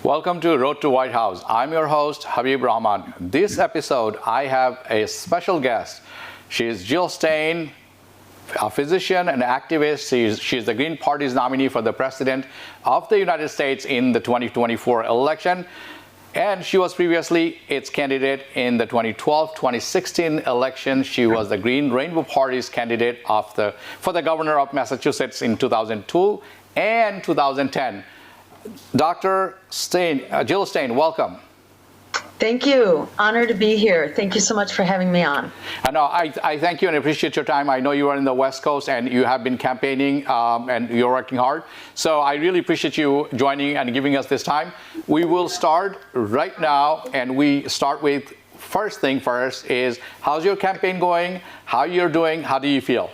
Welcome to Road to White House. I'm your host, Habib Rahman. This episode, I have a special guest. She is Jill Stein, a physician and activist. She's the Green Party's nominee for the President of the United States in the 2024 election. And she was previously its candidate in the 2012-2016 election. She was the Green Rainbow Party's candidate for the governor of Massachusetts in 2002 and 2010. Dr. Stein, Jill Stein, welcome. Thank you. Honored to be here. Thank you so much for having me on. I thank you and appreciate your time. I know you are in the West Coast and you have been campaigning and you're working hard. So I really appreciate you joining and giving us this time. We will start right now, and we start with first thing first is, how's your campaign going? How you're doing? How do you feel?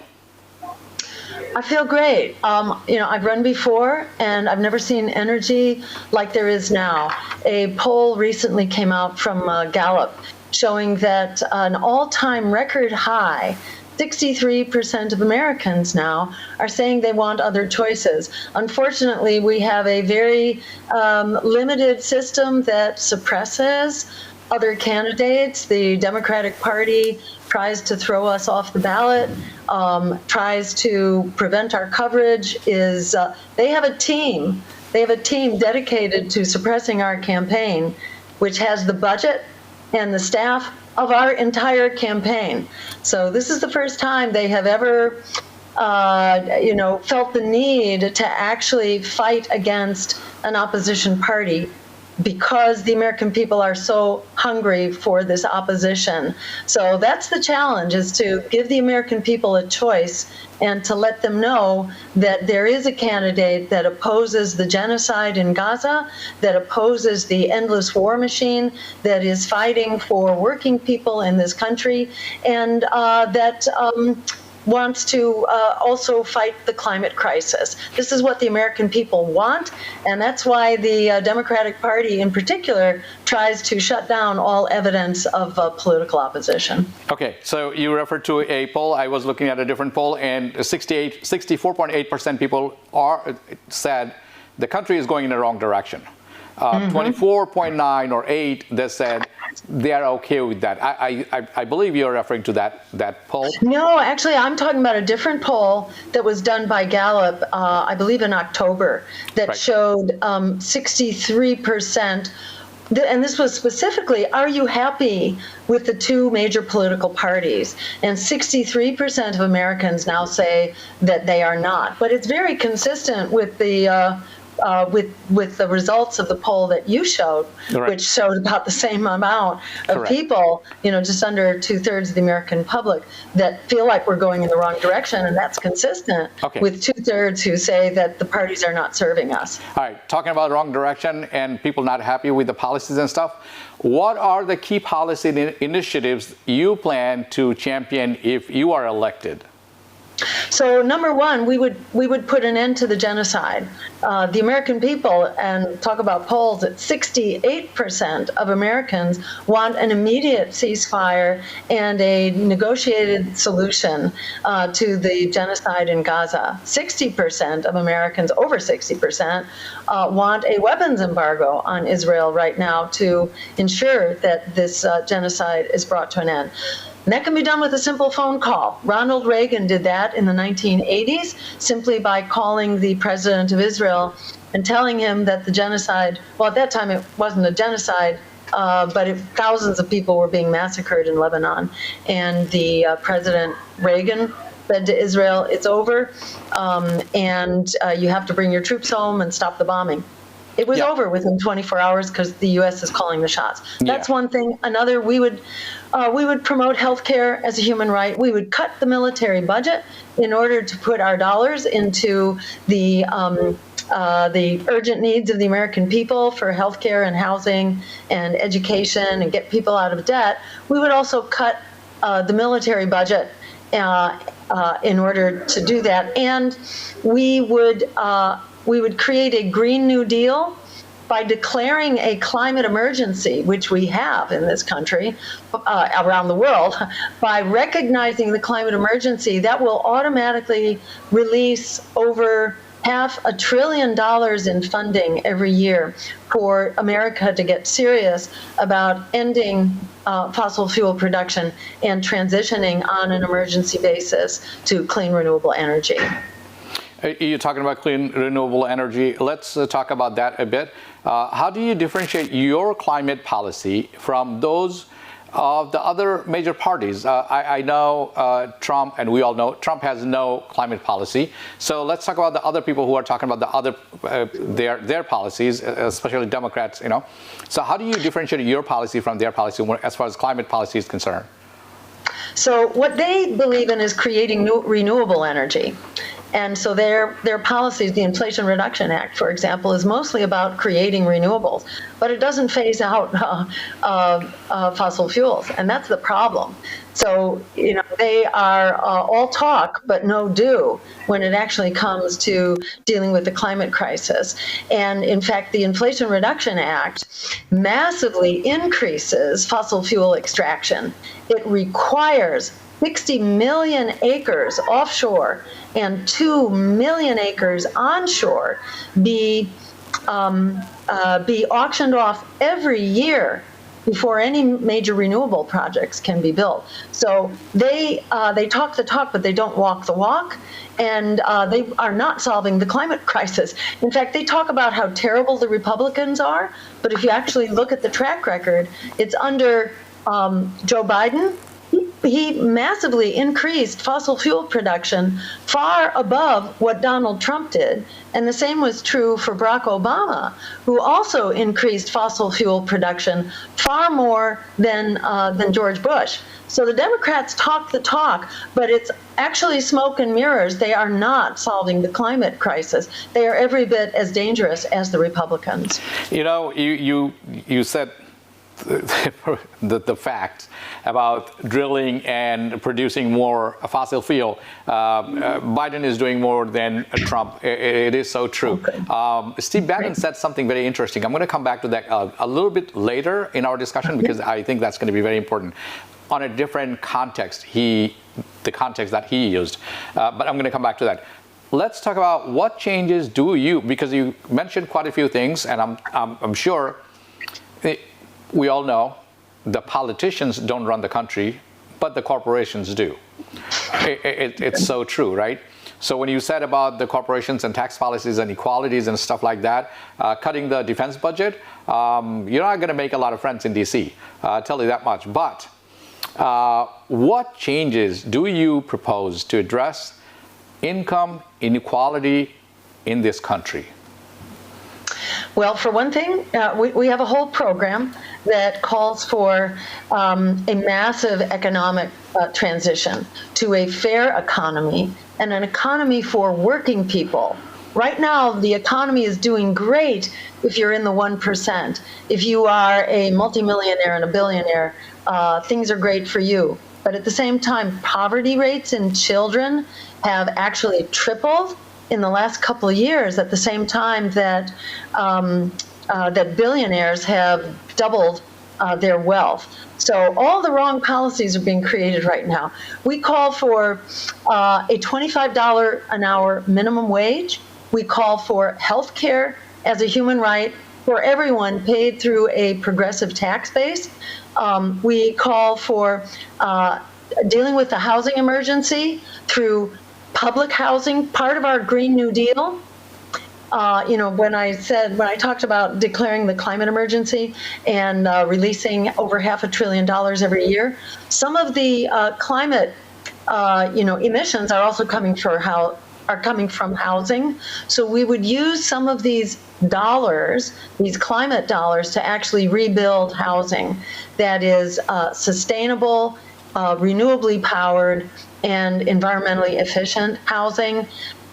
I feel great. I've run before, and I've never seen energy like there is now. A poll recently came out from Gallup showing that an all-time record high, 63% of Americans now are saying they want other choices. Unfortunately, we have a very limited system that suppresses other candidates. The Democratic Party tries to throw us off the ballot, tries to prevent our coverage. They have a team dedicated to suppressing our campaign, which has the budget and the staff of our entire campaign. So this is the first time they have ever felt the need to actually fight against an opposition party, because the American people are so hungry for this opposition. So that's the challenge, is to give the American people a choice and to let them know that there is a candidate that opposes the genocide in Gaza, that opposes the endless war machine, that is fighting for working people in this country, and that wants to also fight the climate crisis. This is what the American people want, and that's why the Democratic Party in particular tries to shut down all evidence of political opposition. Okay, so you referred to a poll. I was looking at a different poll, and 64.8% people said the country is going in the wrong direction. 24.9 or 8 that said they are okay with that. I believe you're referring to that poll. No, actually, I'm talking about a different poll that was done by Gallup, I believe in October, that showed 63%. And this was specifically, are you happy with the two major political parties? And 63% of Americans now say that they are not. But it's very consistent with the with the results of the poll that you showed, which showed about the same amount of people, just under 2/3 of the American public, that feel like we're going in the wrong direction, and that's consistent with 2/3 who say that the parties are not serving us. All right, talking about wrong direction and people not happy with the policies and stuff, what are the key policy initiatives you plan to champion if you are elected? So number one, we would put an end to the genocide. The American people, and talk about polls, at 68% of Americans want an immediate ceasefire and a negotiated solution to the genocide in Gaza. 60% of Americans, over 60%, want a weapons embargo on Israel right now to ensure that this genocide is brought to an end. And that can be done with a simple phone call. Ronald Reagan did that in the 1980s, simply by calling the president of Israel and telling him that the genocide, well, at that time it wasn't a genocide, but thousands of people were being massacred in Lebanon. And the President Reagan said to Israel, it's over, and you have to bring your troops home and stop the bombing. It was over within 24 hours because the U.S. is calling the shots. That's one thing. Another, we would promote health care as a human right. We would cut the military budget in order to put our dollars into the urgent needs of the American people for health care and housing and education, and get people out of debt. We would also cut the military budget in order to do that. And we would create a Green New Deal by declaring a climate emergency, which we have in this country, around the world. By recognizing the climate emergency, that will automatically release over $500 billion in funding every year for America to get serious about ending fossil fuel production and transitioning on an emergency basis to clean renewable energy. You're talking about clean renewable energy. Let's talk about that a bit. How do you differentiate your climate policy from those of the other major parties? I know Trump, and we all know Trump has no climate policy. So let's talk about the other people who are talking about the other their policies, especially Democrats. So how do you differentiate your policy from their policy as far as climate policy is concerned? So what they believe in is creating new renewable energy. And so their policies, the Inflation Reduction Act, for example, is mostly about creating renewables, but it doesn't phase out fossil fuels, and that's the problem. So, they are all talk but no do when it actually comes to dealing with the climate crisis. And in fact, the Inflation Reduction Act massively increases fossil fuel extraction. It requires 60 million acres offshore and 2 million acres onshore be auctioned off every year before any major renewable projects can be built. So they talk the talk, but they don't walk the walk, and they are not solving the climate crisis. In fact, they talk about how terrible the Republicans are, but if you actually look at the track record, it's under Joe Biden. He massively increased fossil fuel production far above what Donald Trump did. And the same was true for Barack Obama, who also increased fossil fuel production far more than George Bush. So the Democrats talk the talk, but it's actually smoke and mirrors. They are not solving the climate crisis. They are every bit as dangerous as the Republicans. You said the facts about drilling and producing more fossil fuel. Biden is doing more than Trump. It is so true. Okay. Steve Bannon said something very interesting. I'm going to come back to that a little bit later in our discussion because I think that's going to be very important on a different context. The context that he used, but I'm going to come back to that. Let's talk about what changes because you mentioned quite a few things, and I'm sure. We all know the politicians don't run the country, but the corporations do. It's so true, right? So when you said about the corporations and tax policies and inequalities and stuff like that, cutting the defense budget, you're not going to make a lot of friends in D.C., I'll tell you that much. But what changes do you propose to address income inequality in this country? Well, for one thing, we have a whole program that calls for a massive economic transition to a fair economy and an economy for working people. Right now, the economy is doing great if you're in the 1%. If you are a multimillionaire and a billionaire, things are great for you. But at the same time, poverty rates in children have actually tripled in the last couple of years, at the same time that that billionaires have doubled their wealth. So all the wrong policies are being created right now. We call for a $25 an hour minimum wage. We call for health care as a human right for everyone paid through a progressive tax base. We call for dealing with the housing emergency through public housing, part of our Green New Deal. When I talked about declaring the climate emergency and releasing over $500 billion every year, some of the climate, emissions are also coming from housing. So we would use some of these dollars, these climate dollars, to actually rebuild housing that is sustainable, renewably powered, and environmentally efficient housing.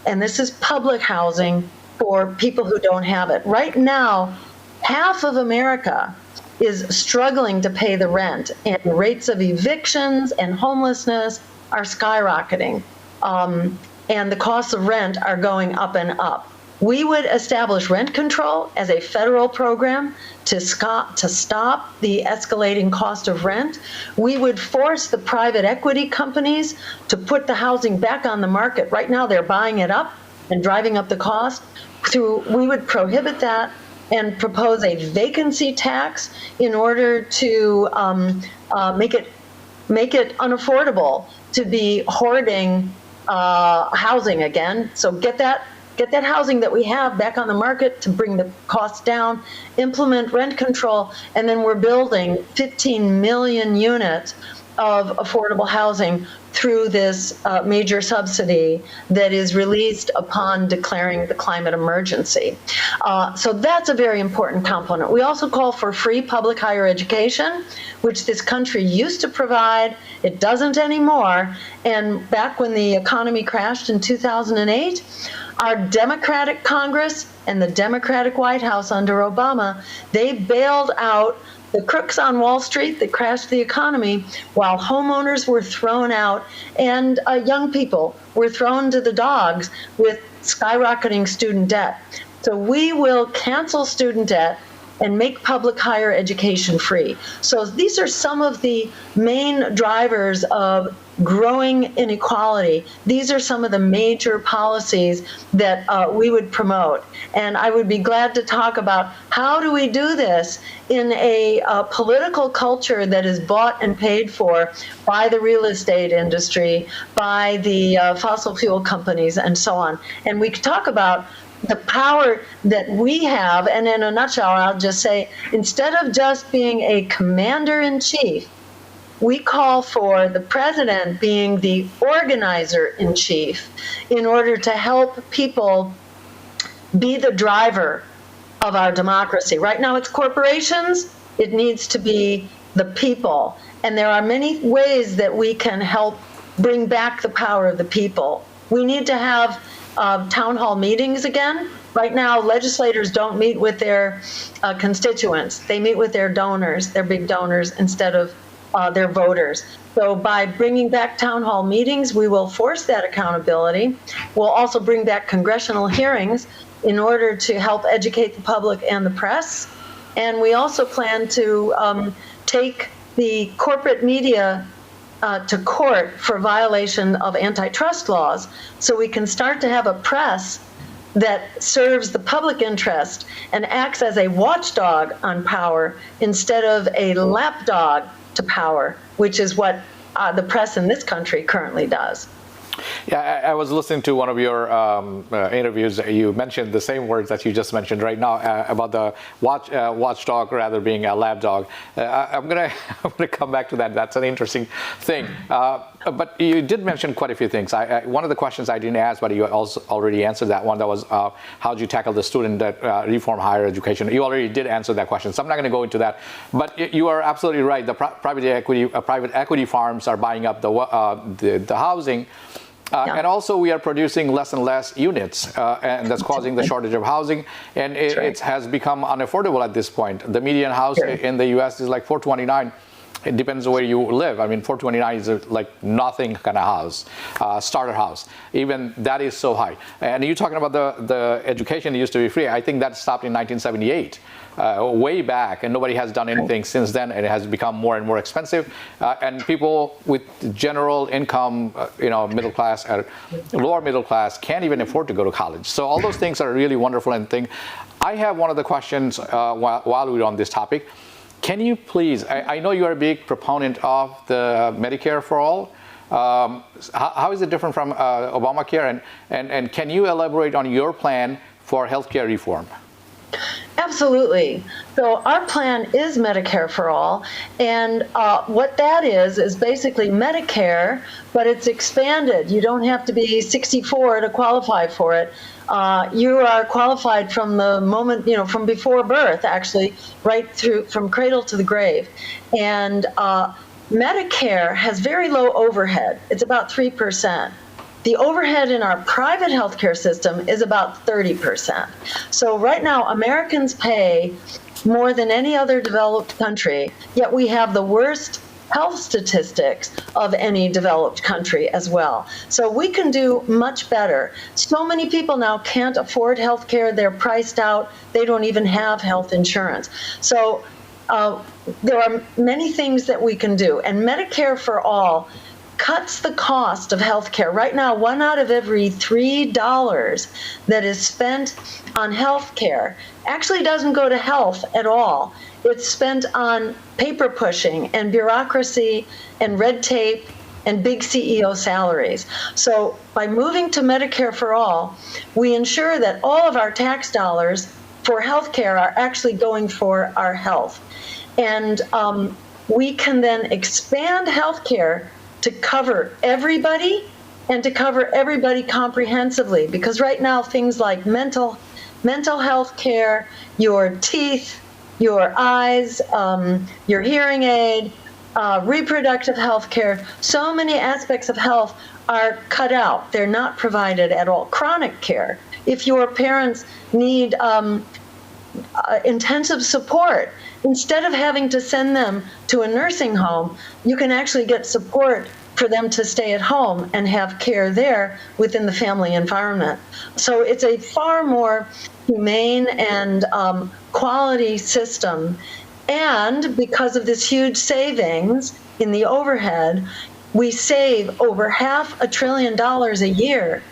And this is public housing for people who don't have it. Right now, half of America is struggling to pay the rent, and rates of evictions and homelessness are skyrocketing. And the costs of rent are going up and up. We would establish rent control as a federal program to stop the escalating cost of rent. We would force the private equity companies to put the housing back on the market. Right now, they're buying it up and driving up the cost. We would prohibit that and propose a vacancy tax in order to make it unaffordable to be hoarding housing again. So get that housing that we have back on the market to bring the costs down, implement rent control, and then we're building 15 million units of affordable housing through this major subsidy that is released upon declaring the climate emergency. So that's a very important component. We also call for free public higher education, which this country used to provide. It doesn't anymore. And back when the economy crashed in 2008, our Democratic Congress and the Democratic White House under Obama, they bailed out the crooks on Wall Street that crashed the economy, while homeowners were thrown out and young people were thrown to the dogs with skyrocketing student debt. So we will cancel student debt and make public higher education free. So these are some of the main drivers of growing inequality. These are some of the major policies that we would promote. And I would be glad to talk about how do we do this in a political culture that is bought and paid for by the real estate industry, by the fossil fuel companies, and so on. And we could talk about the power that we have, and in a nutshell, I'll just say, instead of just being a commander-in-chief, we call for the president being the organizer-in-chief in order to help people be the driver of our democracy. Right now it's corporations, it needs to be the people. And there are many ways that we can help bring back the power of the people. We need to have town hall meetings again. Right now, legislators don't meet with their constituents. They meet with their donors, their big donors, instead of their voters. So by bringing back town hall meetings, we will force that accountability. We'll also bring back congressional hearings in order to help educate the public and the press. And we also plan to take the corporate media to court for violation of antitrust laws, so we can start to have a press that serves the public interest and acts as a watchdog on power instead of a lapdog to power, which is what the press in this country currently does. Yeah, I was listening to one of your interviews. You mentioned the same words that you just mentioned right now about the watchdog rather being a lapdog. I'm gonna come back to that. That's an interesting thing. But you did mention quite a few things. One of the questions I didn't ask, but you also already answered that one. That was how do you tackle the student debt reform higher education? You already did answer that question, so I'm not going to go into that. But you are absolutely right. The private equity firms are buying up the housing. And also we are producing less and less units, and that's causing the shortage of housing, and it has become unaffordable at this point. The median house in the U.S. is like $429. It depends on where you live. I mean, $429 is like nothing kind of house, starter house. Even that is so high. And you're talking about the education used to be free. I think that stopped in 1978. Way back, and nobody has done anything since then, and it has become more and more expensive, and people with general income, middle class or lower middle class, can't even afford to go to college. So all those things are really wonderful and thing. I have one of the questions while we're on this topic. Can you please, I know you are a big proponent of the Medicare for all. How is it different from Obamacare, and can you elaborate on your plan for healthcare reform? Absolutely. So our plan is Medicare for all, and what that is basically Medicare, but it's expanded. You don't have to be 64 to qualify for it. You are qualified from the moment, from before birth, actually, right through from cradle to the grave. And Medicare has very low overhead. It's about 3%. The overhead in our private healthcare system is about 30%. So right now, Americans pay more than any other developed country, yet we have the worst health statistics of any developed country as well. So we can do much better. So many people now can't afford healthcare. They're priced out. They don't even have health insurance. So there are many things that we can do. And Medicare for all cuts the cost of healthcare. Right now, 1 out of every $3 that is spent on healthcare actually doesn't go to health at all. It's spent on paper pushing and bureaucracy and red tape and big CEO salaries. So by moving to Medicare for all, we ensure that all of our tax dollars for healthcare are actually going for our health. And we can then expand healthcare to cover everybody and to cover everybody comprehensively. Because right now, things like mental health care, your teeth, your eyes, your hearing aid, reproductive health care, so many aspects of health are cut out. They're not provided at all. Chronic care. If your parents need intensive support, instead of having to send them to a nursing home, you can actually get support for them to stay at home and have care there within the family environment. So it's a far more humane and quality system. And because of this huge savings in the overhead, we save over $500 billion a year,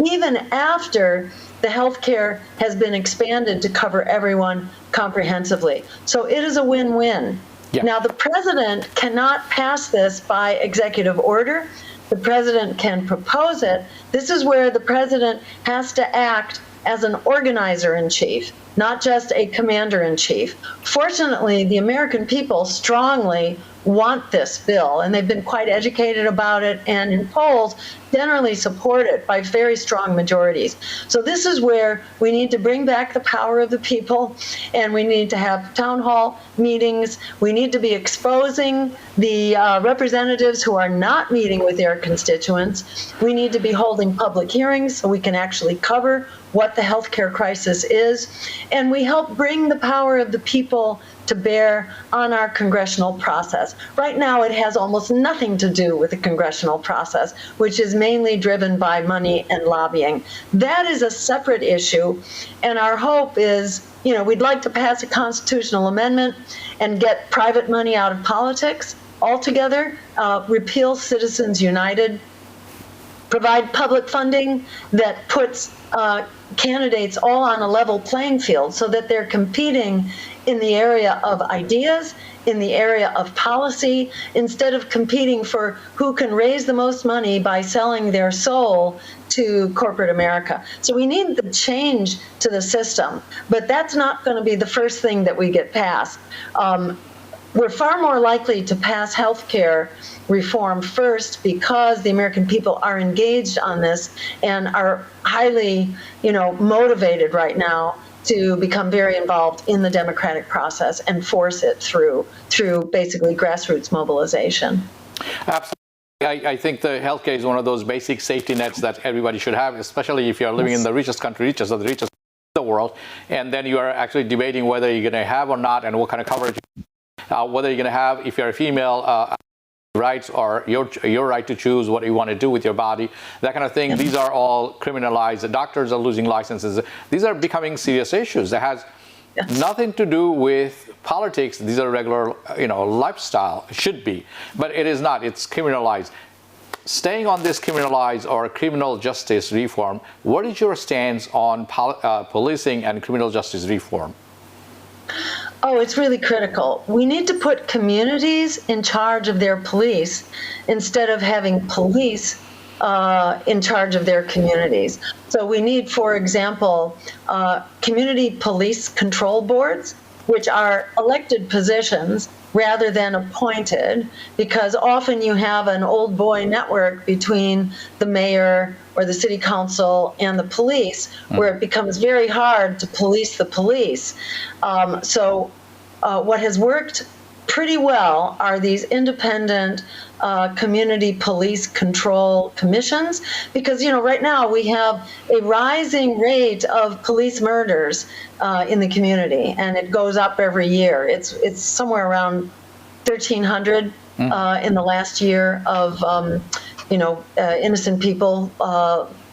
even after the healthcare has been expanded to cover everyone comprehensively. So it is a win-win. Yeah. Now, the president cannot pass this by executive order. The president can propose it. This is where the president has to act as an organizer-in-chief, not just a commander-in-chief. Fortunately, the American people strongly want this bill, and they've been quite educated about it, and in polls generally support it by very strong majorities. So this is where we need to bring back the power of the people, and we need to have town hall meetings. We need to be exposing the representatives who are not meeting with their constituents. We need to be holding public hearings so we can actually cover what the healthcare crisis is, and we help bring the power of the people to bear on our congressional process. Right now, it has almost nothing to do with the congressional process, which is mainly driven by money and lobbying. That is a separate issue, and our hope is, we'd like to pass a constitutional amendment and get private money out of politics altogether, repeal Citizens United, provide public funding that puts candidates all on a level playing field so that they're competing in the area of ideas, in the area of policy, instead of competing for who can raise the most money by selling their soul to corporate America. So we need the change to the system, but that's not going to be the first thing that we get passed. We're far more likely to pass health care reform first because the American people are engaged on this and are highly, motivated right now to become very involved in the democratic process and force it through basically grassroots mobilization. Absolutely. I think the healthcare is one of those basic safety nets that everybody should have, especially if you're living in the richest country, richest of the richest in the world, and then you are actually debating whether you're going to have or not and what kind of coverage, whether you're going to have, if you're a female, rights or your right to choose what you want to do with your body, that kind of thing. These are all criminalized. The doctors are losing licenses. These are becoming serious issues that has nothing to do with politics. These are regular, lifestyle. It should be, but it is not. It's criminalized. Staying on this criminalized or criminal justice reform, what is your stance on policing and criminal justice reform? Oh, it's really critical. We need to put communities in charge of their police instead of having police in charge of their communities. So we need, for example, community police control boards, which are elected positions rather than appointed, because often you have an old boy network between the mayor or the city council and the police, where it becomes very hard to police the police. So what has worked pretty well are these independent community police control commissions, because right now we have a rising rate of police murders in the community, and it goes up every year. It's somewhere around 1,300 in the last year of innocent people,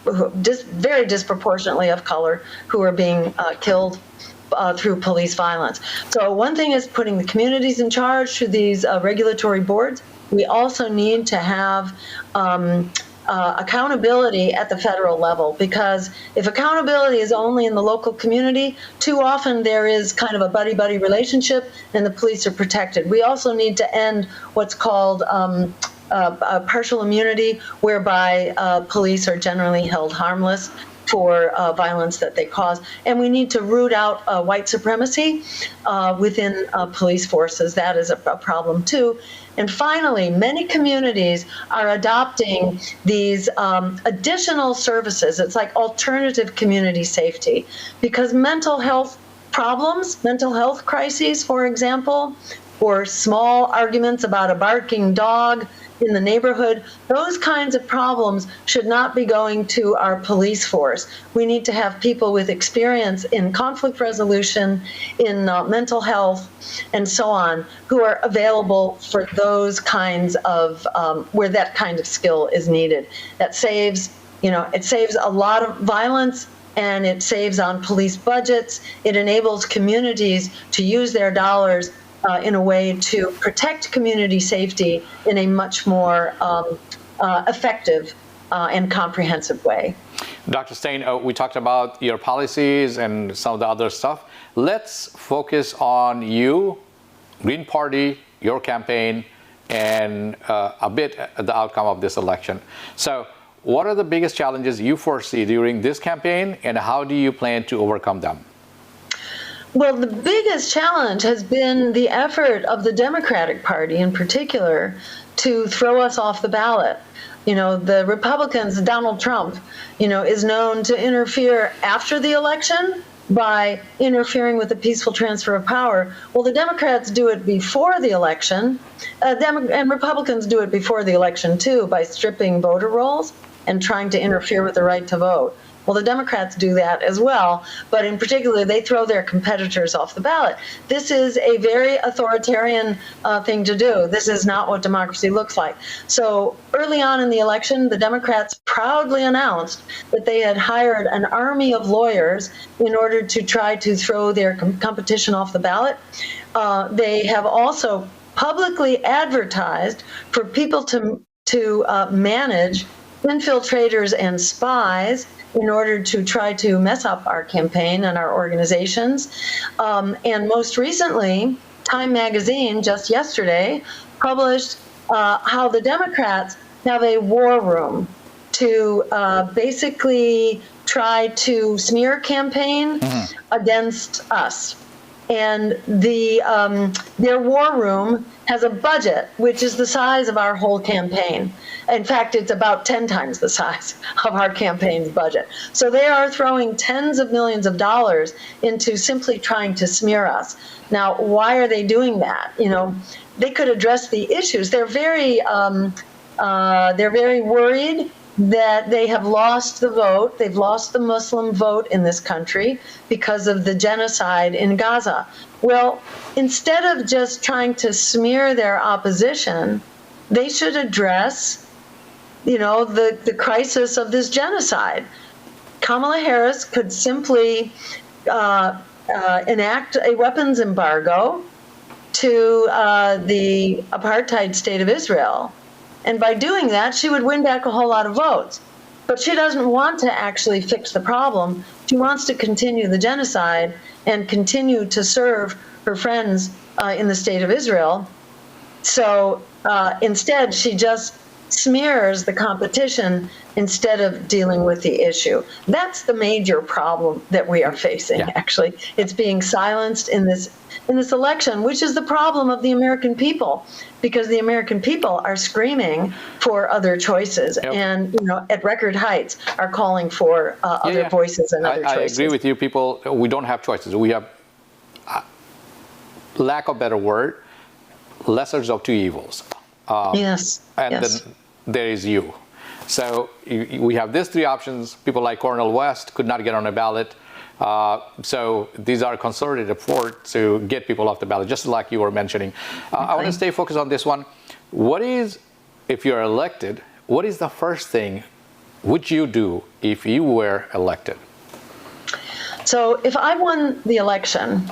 very disproportionately of color, who are being killed through police violence. So one thing is putting the communities in charge through these regulatory boards. we also need to have accountability at the federal level, because if accountability is only in the local community, too often there is kind of a buddy-buddy relationship and the police are protected. We also need to end what's called partial immunity, whereby police are generally held harmless for violence that they cause. And we need to root out white supremacy within police forces. That is a problem too. And finally, many communities are adopting these additional services. It's like alternative community safety, because mental health problems, mental health crises, for example, or small arguments about a barking dog in the neighborhood, those kinds of problems should not be going to our police force. We need to have people with experience in conflict resolution, in mental health, and so on, who are available for those kinds of, where that kind of skill is needed. That saves, it saves a lot of violence, and it saves on police budgets. It enables communities to use their dollars in a way to protect community safety in a much more effective and comprehensive way. Dr. Stein, we talked about your policies and some of the other stuff. Let's focus on you, Green Party, your campaign, and a bit the outcome of this election. So what are the biggest challenges you foresee during this campaign, and how do you plan to overcome them? Well, the biggest challenge has been the effort of the Democratic Party in particular to throw us off the ballot. The Republicans, Donald Trump, is known to interfere after the election by interfering with the peaceful transfer of power. Well, the Democrats do it before the election, and Republicans do it before the election too, by stripping voter rolls and trying to interfere with the right to vote. Well, the Democrats do that as well, but in particular, they throw their competitors off the ballot. This is a very authoritarian thing to do. This is not what democracy looks like. So early on in the election, the Democrats proudly announced that they had hired an army of lawyers in order to try to throw their competition off the ballot. They have also publicly advertised for people to manage infiltrators and spies in order to try to mess up our campaign and our organizations. And most recently, Time magazine just yesterday published how the Democrats have a war room to basically try to smear campaign against us. And their war room has a budget which is the size of our whole campaign. In fact, it's about 10 times the size of our campaign's budget. So they are throwing tens of millions of dollars into simply trying to smear us. Now, why are they doing that? They could address the issues. They're very worried that they have lost the vote. They've lost the Muslim vote in this country because of the genocide in Gaza. Well, instead of just trying to smear their opposition, they should address, the crisis of this genocide. Kamala Harris could simply enact a weapons embargo to the apartheid state of Israel. And by doing that, she would win back a whole lot of votes. But she doesn't want to actually fix the problem. She wants to continue the genocide and continue to serve her friends in the state of Israel. So instead, she just smears the competition instead of dealing with the issue. That's the major problem that we are facing, actually. It's being silenced in this election, which is the problem of the American people, because the American people are screaming for other choices and, at record heights are calling for other voices and other choices. I agree with you. People, we don't have choices. We have, lack of better word, lessers of two evils. Yes. And then there is you. So we have these three options. People like Cornel West could not get on a ballot. So these are concerted efforts to get people off the ballot, just like you were mentioning. I want to stay focused on this one. What is, if you're elected, what is the first thing would you do if you were elected? So if I won the election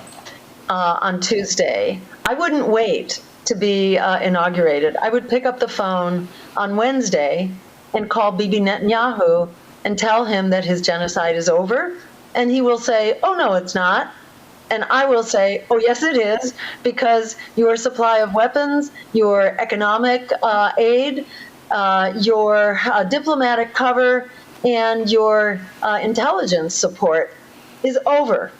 on Tuesday, I wouldn't wait to be inaugurated, I would pick up the phone on Wednesday and call Bibi Netanyahu and tell him that his genocide is over. And he will say, oh, no, it's not. And I will say, oh, yes, it is, because your supply of weapons, your economic aid, your diplomatic cover, and your intelligence support is over.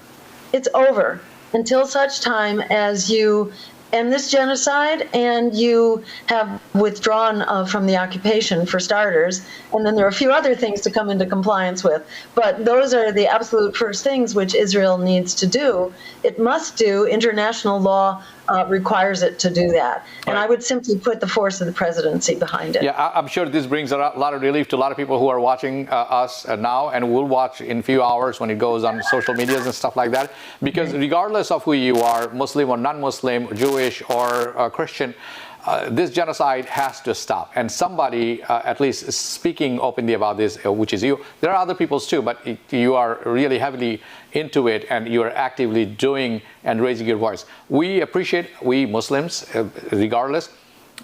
It's over until such time as you end this genocide and you have withdrawn from the occupation, for starters. And then there are a few other things to come into compliance with. But those are the absolute first things which Israel needs to do. It must do. International law requires it to do that. And I would simply put the force of the presidency behind it. Yeah, I'm sure this brings a lot of relief to a lot of people who are watching us now and will watch in a few hours when it goes on social medias and stuff like that. Because regardless of who you are, Muslim or non-Muslim, Jewish or Christian, this genocide has to stop. And somebody, at least speaking openly about this, which is you. There are other peoples too, but you are really heavily into it and you are actively doing and raising your voice. We appreciate, we Muslims, regardless.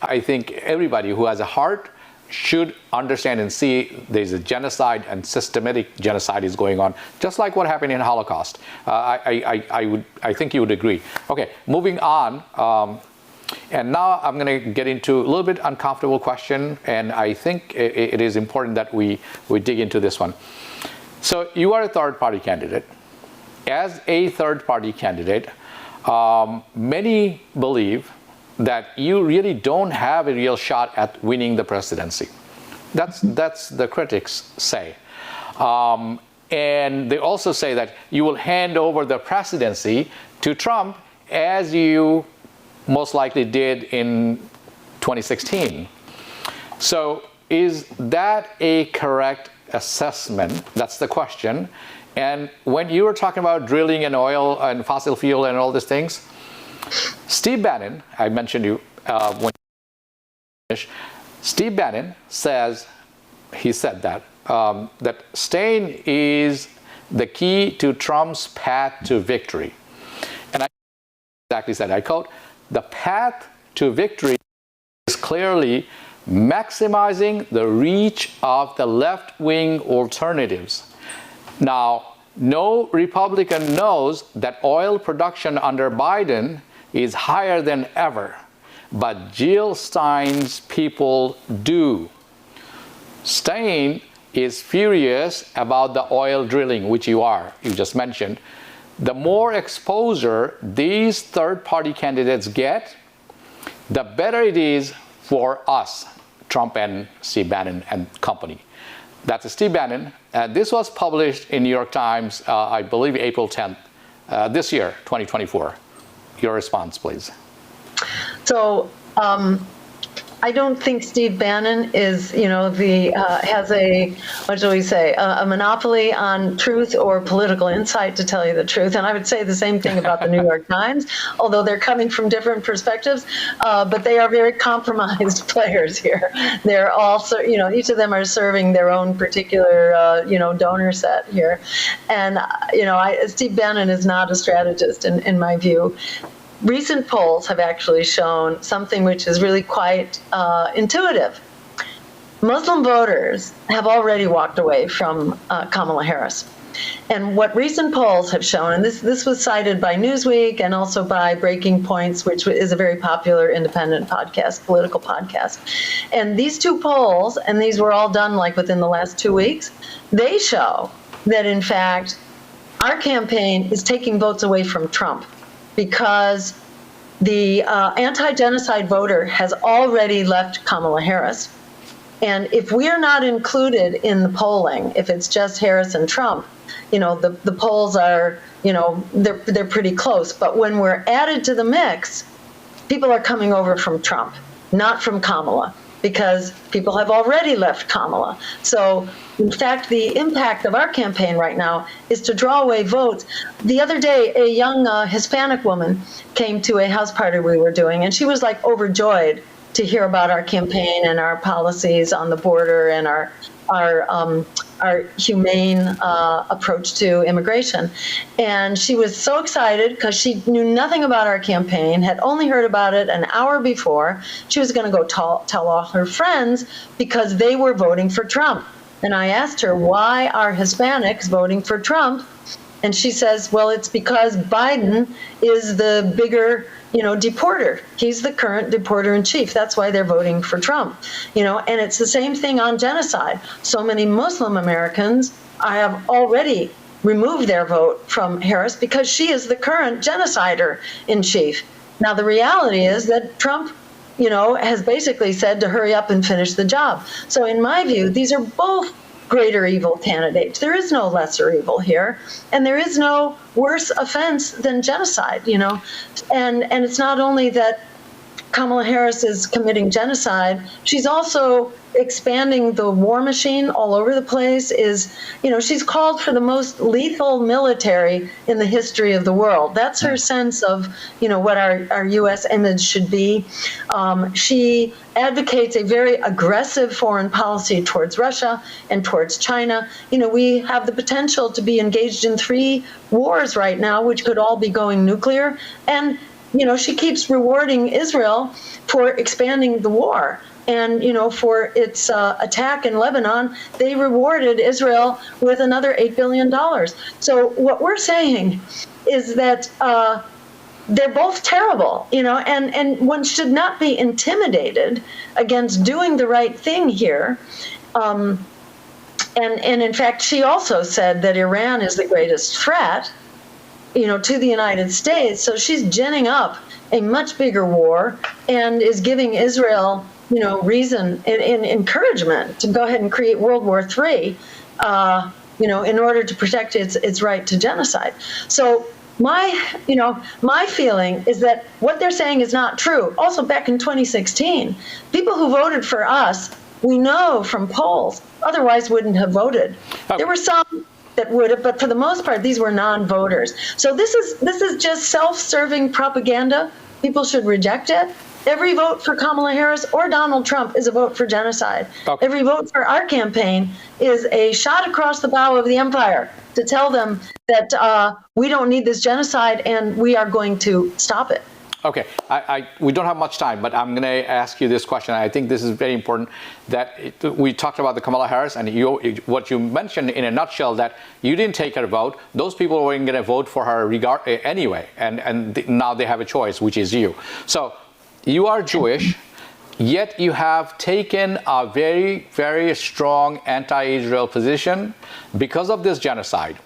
I think everybody who has a heart should understand and see there's a genocide and systematic genocide is going on, just like what happened in the Holocaust. I think you would agree. Okay, moving on. And now I'm going to get into a little bit uncomfortable question, and I think it is important that we dig into this one. So you are a third-party candidate. As a third-party candidate, many believe that you really don't have a real shot at winning the presidency. That's the critics say. And they also say that you will hand over the presidency to Trump, as you most likely did in 2016. So is that a correct assessment? That's the question. And when you were talking about drilling and oil and fossil fuel and all these things, Steve Bannon, I mentioned you when you finished, Steve Bannon says, he said that, that Stein is the key to Trump's path to victory. And I exactly said, I quote, "The path to victory is clearly maximizing the reach of the left-wing alternatives." Now, no Republican knows that oil production under Biden is higher than ever, but Jill Stein's people do. Stein is furious about the oil drilling, which you just mentioned. The more exposure these third-party candidates get, the better it is for us, Trump and Steve Bannon and company. That's Steve Bannon. This was published in New York Times, I believe, April 10th, this year, 2024. Your response, please. So I don't think Steve Bannon is, has a monopoly on truth or political insight, to tell you the truth. And I would say the same thing about the New York Times, although they're coming from different perspectives, but they are very compromised players here. They're also, each of them are serving their own particular, donor set here. And, Steve Bannon is not a strategist in my view. Recent polls have actually shown something which is really quite intuitive. Muslim voters have already walked away from Kamala Harris. And what recent polls have shown, and this was cited by Newsweek and also by Breaking Points, which is a very popular independent podcast, political podcast. And these two polls, and these were all done like within the last 2 weeks, they show that in fact our campaign is taking votes away from Trump, because the anti-genocide voter has already left Kamala Harris. And if we are not included in the polling, if it's just Harris and Trump, the polls are, they're pretty close. But when we're added to the mix, people are coming over from Trump, not from Kamala, because people have already left Kamala. So, in fact, the impact of our campaign right now is to draw away votes. The other day, a young Hispanic woman came to a house party we were doing, and she was like overjoyed to hear about our campaign and our policies on the border and our our humane approach to immigration. And she was so excited because she knew nothing about our campaign, had only heard about it an hour before. She was going to go tell all her friends because they were voting for Trump. And I asked her, why are Hispanics voting for Trump? And she says, well, it's because Biden is the bigger, deporter. He's the current deporter in chief. That's why they're voting for Trump. And it's the same thing on genocide. So many Muslim Americans have already removed their vote from Harris because she is the current genocider in chief. Now, the reality is that Trump has basically said to hurry up and finish the job. So in my view, these are both greater evil candidates. There is no lesser evil here, and there is no worse offense than genocide, And it's not only that Kamala Harris is committing genocide, she's also expanding the war machine all over the place. She's called for the most lethal military in the history of the world. That's her sense of, what our U.S. image should be. She advocates a very aggressive foreign policy towards Russia and towards China. We have the potential to be engaged in 3 wars right now, which could all be going nuclear. And she keeps rewarding Israel for expanding the war. And, for its attack in Lebanon, they rewarded Israel with another $8 billion. So what we're saying is that they're both terrible, and one should not be intimidated against doing the right thing here. And in fact, she also said that Iran is the greatest threat to the United States. So she's ginning up a much bigger war and is giving Israel, reason and encouragement to go ahead and create World War III, in order to protect its right to genocide. So my feeling is that what they're saying is not true. Also, back in 2016, people who voted for us, we know from polls, otherwise wouldn't have voted. Oh. There were some that would have, but for the most part, these were non-voters. So this is just self-serving propaganda. People should reject it. Every vote for Kamala Harris or Donald Trump is a vote for genocide. Okay. Every vote for our campaign is a shot across the bow of the empire to tell them that we don't need this genocide and we are going to stop it. Okay, we don't have much time, but I'm going to ask you this question. I think this is very important. We talked about the Kamala Harris, and what you mentioned in a nutshell, that you didn't take her vote. Those people weren't going to vote for her anyway, and now they have a choice, which is you. So you are Jewish, yet you have taken a very, very strong anti-Israel position because of this genocide.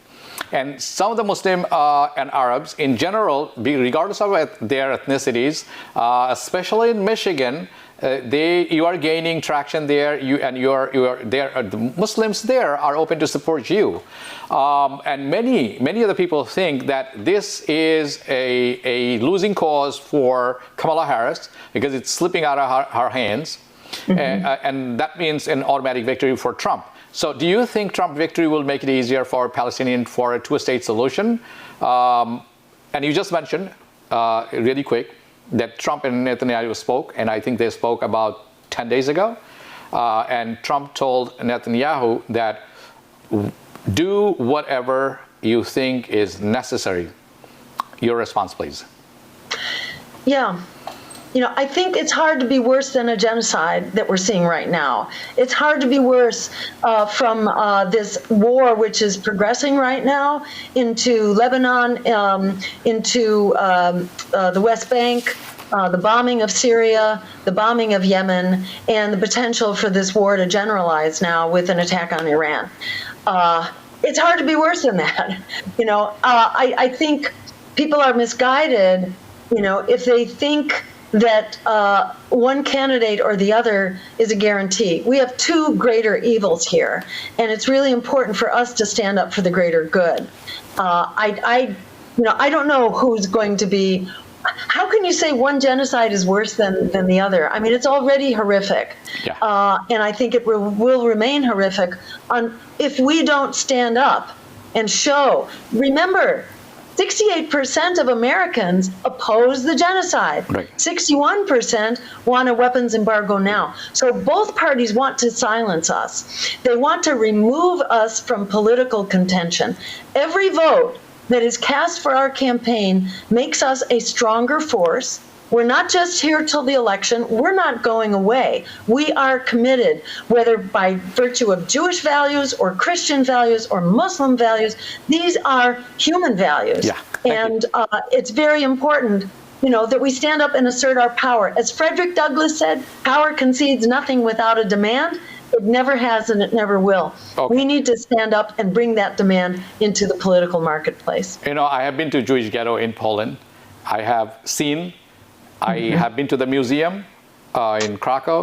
And some of the Muslim and Arabs in general, regardless of their ethnicities, especially in Michigan, you are gaining traction there. The Muslims there are open to support you, and many other people think that this is a losing cause for Kamala Harris because it's slipping out of her hands, and that means an automatic victory for Trump. So do you think Trump victory will make it easier for Palestinians for a 2-state solution? And you just mentioned, really quick, that Trump and Netanyahu spoke, and I think they spoke about 10 days ago. And Trump told Netanyahu that do whatever you think is necessary. Your response, please. Yeah. I think it's hard to be worse than a genocide that we're seeing right now. It's hard to be worse from this war, which is progressing right now into Lebanon, into the West Bank, the bombing of Syria, the bombing of Yemen, and the potential for this war to generalize now with an attack on Iran. It's hard to be worse than that. I think people are misguided, if they think that one candidate or the other is a guarantee. We have 2 greater evils here, and it's really important for us to stand up for the greater good. I don't know who's going to be. How can you say one genocide is worse than the other? I mean, it's already horrific, and I think it will remain horrific if we don't stand up and show. Remember, 68% of Americans oppose the genocide. Right. 61% want a weapons embargo now. So both parties want to silence us. They want to remove us from political contention. Every vote that is cast for our campaign makes us a stronger force. We're not just here till the election. We're not going away. We are committed, whether by virtue of Jewish values or Christian values or Muslim values. These are human values. Yeah. And it's very important, that we stand up and assert our power. As Frederick Douglass said, power concedes nothing without a demand. It never has and it never will. Okay. We need to stand up and bring that demand into the political marketplace. I have been to Jewish ghetto in Poland. I have seen, I have been to the museum in Krakow,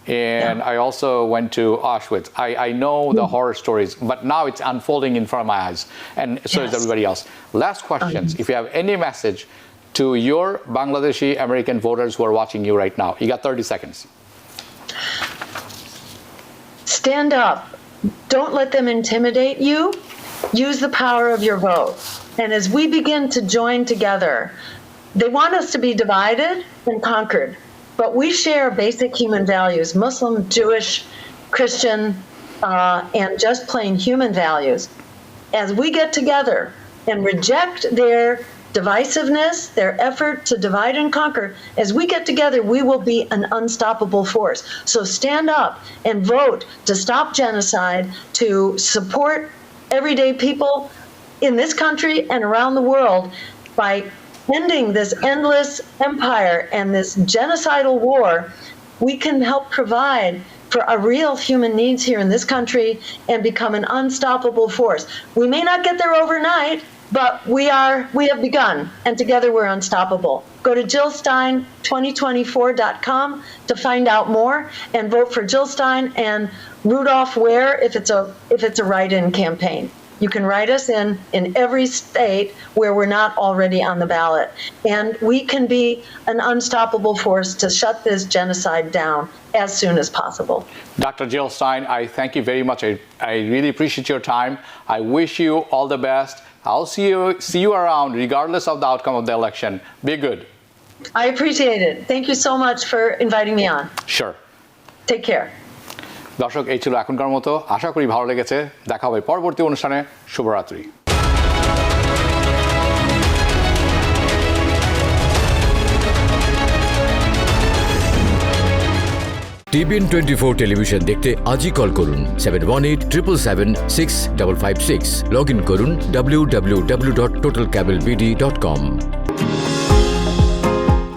and I also went to Auschwitz. I know the horror stories, but now it's unfolding in front of my eyes, and so is everybody else. Last questions. If you have any message to your Bangladeshi American voters who are watching you right now, you got 30 seconds. Stand up. Don't let them intimidate you. Use the power of your vote. And as we begin to join together, they want us to be divided and conquered, but we share basic human values, Muslim, Jewish, Christian, and just plain human values. As we get together and reject their divisiveness, their effort to divide and conquer, as we get together, we will be an unstoppable force. So stand up and vote to stop genocide, to support everyday people in this country and around the world by ending this endless empire and this genocidal war. We can help provide for our real human needs here in this country and become an unstoppable force. We may not get there overnight, but we have begun, and together we're unstoppable. Go to JillStein2024.com to find out more and vote for Jill Stein and Rudolph Ware if it's a write-in campaign. You can write us in every state where we're not already on the ballot. And we can be an unstoppable force to shut this genocide down as soon as possible. Dr. Jill Stein, I thank you very much. I really appreciate your time. I wish you all the best. I'll see you around regardless of the outcome of the election. Be good. I appreciate it. Thank you so much for inviting me on. Sure. Take care. দর্শক, এই ছিল এখনকার মতো। আশা করি ভালো লেগেছে। দেখা হবে পরবর্তী অনুষ্ঠানে। শুভরাত্রি। TBN 24 টেলিভিশন দেখতে আজই কল করুন 7187776556। লগ ইন করুন www.totalcablebd.com।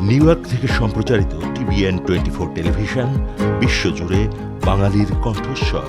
নিউ ইয়র্ক থেকে সম্প্রচারিত TBN 24 টেলিভিশন বিশ্বজুড়ে বাঙালির কণ্ঠস্বর।